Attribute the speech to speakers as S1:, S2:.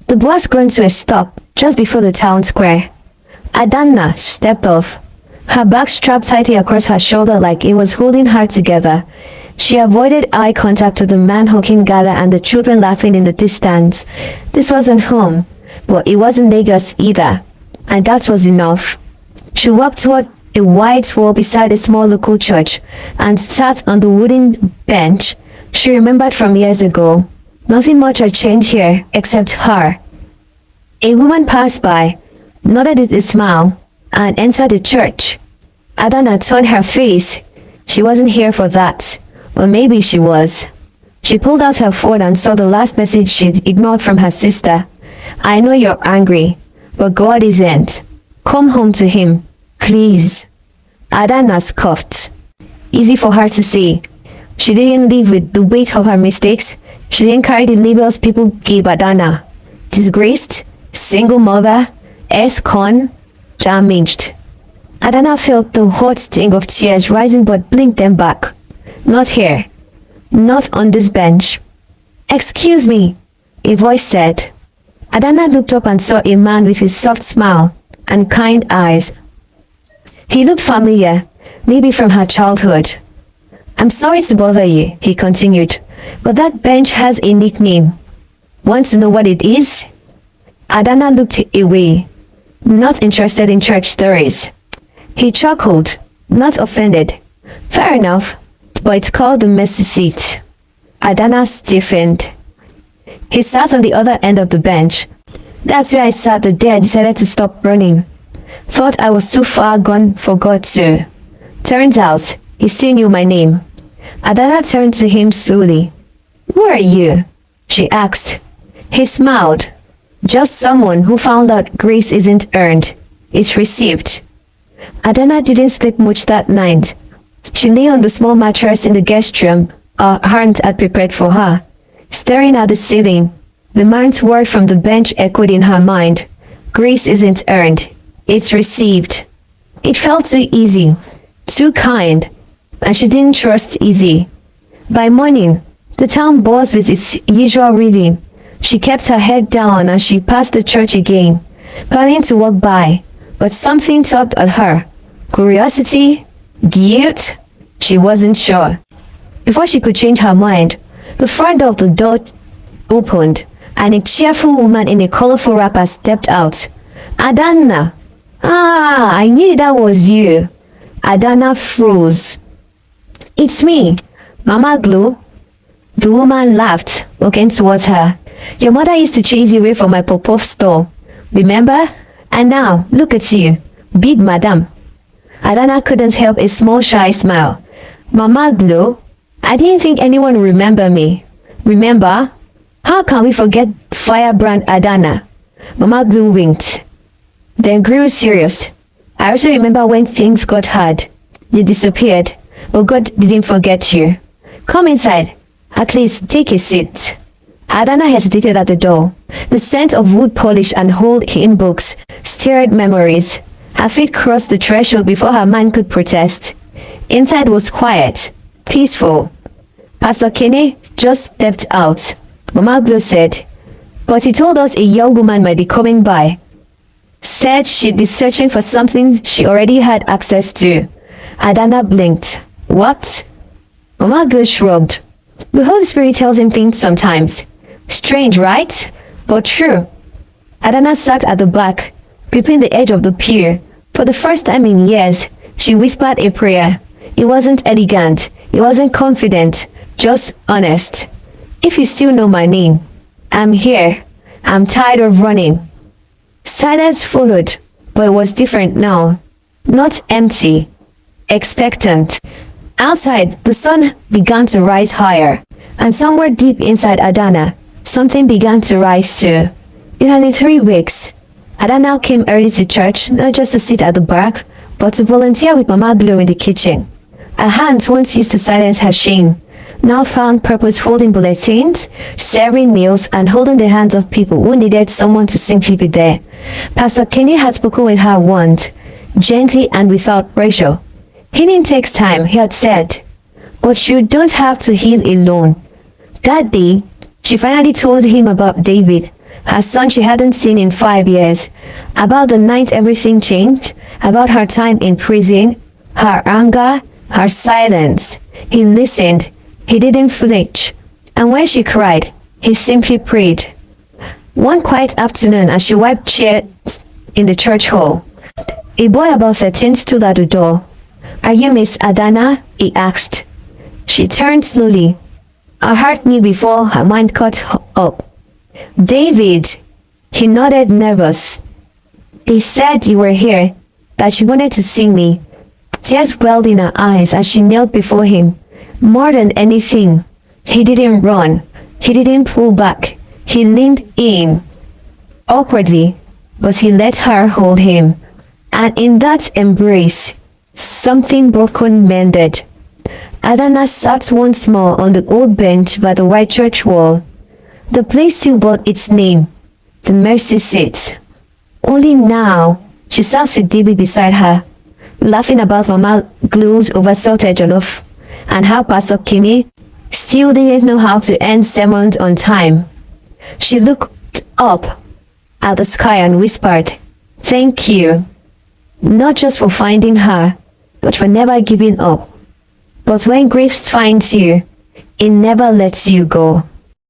S1: The bus ground to a stop just before the town square. Adanna stepped off, her bag strapped tightly across her shoulder like it was holding her together. She avoided eye contact with the man hawking gala and the children laughing in the distance. This wasn't home, but it wasn't Lagos either, and that was enough. She walked toward a white wall beside a small local church and sat on the wooden bench she remembered from years ago. Nothing much had changed here except her. A woman passed by, nodded with a smile, and entered the church. Adanna turned her face. She wasn't here for that. Or maybe she was. She pulled out her phone and saw the last message she'd ignored from her sister. I know you're angry, but God isn't. Come home to him, please. Adanna scoffed. Easy for her to say. She didn't live with the weight of her mistakes. She didn't carry the labels people gave Adanna. Disgraced, single mother, ex-con, damaged. Adanna felt the hot sting of tears rising but blinked them back. Not here. Not on this bench. Excuse me, a voice said. Adanna looked up and saw a man with his soft smile and kind eyes. He looked familiar, maybe from her childhood. I'm sorry to bother you, he continued, but that bench has a nickname. Want to know what it is? Adanna looked away, not interested in church stories. He chuckled, not offended. Fair enough, but it's called the mercy seat. Adanna stiffened. He sat on the other end of the bench. That's where I sat the day I decided to stop running. Thought I was too far gone for God to. Turns out, he still knew my name. Adanna turned to him slowly. Who are you? She asked. He smiled. Just someone who found out grace isn't earned, it's received. Adanna didn't sleep much that night. She lay on the small mattress in the guest room her aunt had prepared for her, staring at the ceiling. The man's word from the bench echoed in her mind. Grace isn't earned, it's received. It felt too easy, too kind, and she didn't trust easy. By morning, the town buzzed with its usual rhythm. She kept her head down as she passed the church again, planning to walk by, but something tugged at her. Curiosity? Guilt? She wasn't sure. Before she could change her mind, the front door of the door opened, and a cheerful woman in a colorful wrapper stepped out. Adanna! Ah, I knew that was you. Adanna froze. It's me, Mama Glow. The woman laughed, walking towards her. Your mother used to chase you away from my pop-off store. Remember? And now, look at you. Big madam. Adanna couldn't help a small shy smile. Mama Glow, I didn't think anyone would remember me. Remember? How can we forget firebrand Adanna? Mama Glow winked, then grew serious. I also remember when things got hard. You disappeared, but God didn't forget you. Come inside. At least take a seat. Adanna hesitated at the door. The scent of wood polish and old hymn books stirred memories. Her feet crossed the threshold before her mind could protest. Inside was quiet, peaceful. Pastor Kenny just stepped out. Mama Glow said, but he told us a young woman might be coming by. Said she'd be searching for something she already had access to. Adanna blinked. What? Mama Glow shrugged. The Holy Spirit tells him things sometimes. Strange, right? But true. Adanna sat at the back, gripping the edge of the pew. For the first time in years, she whispered a prayer. It wasn't elegant. It wasn't confident. Just honest. If you still know my name, I'm here. I'm tired of running. Silence followed, but it was different now. Not empty. Expectant. Outside, the sun began to rise higher, and somewhere deep inside Adanna, something began to rise too. In only 3 weeks, Adanna came early to church, not just to sit at the back, but to volunteer with Mama Glow in the kitchen. Her hands, once used to silence her shame, now found purpose holding bulletins, serving meals, and holding the hands of people who needed someone to simply be there. Pastor Kenny had spoken with her once, gently and without pressure. Healing takes time, he had said, but you don't have to heal alone. That day, she finally told him about David, her son she hadn't seen in 5 years, about the night everything changed, about her time in prison, her anger, her silence. He listened, he didn't flinch, and when she cried, he simply prayed. One quiet afternoon as she wiped chairs in the church hall, a boy about 13 stood at the door. "Are you Miss Adanna?" he asked. She turned slowly. Her heart knew before her mind caught up. "David," he nodded, nervous. "They said you were here, that you wanted to see me." Tears welled in her eyes as she knelt before him. More than anything, he didn't run. He didn't pull back. He leaned in, awkwardly, but he let her hold him. And in that embrace, something broken mended. Adanna sat once more on the old bench by the white church wall. The place still bore its name, the Mercy Seat. Only now, she sat with David beside her, laughing about Mama Glue's oversalted jollof, and how Pastor Kinney still didn't know how to end sermons on time. She looked up at the sky and whispered, "Thank you, not just for finding her, but for never giving up. But when grief finds you, it never lets you go."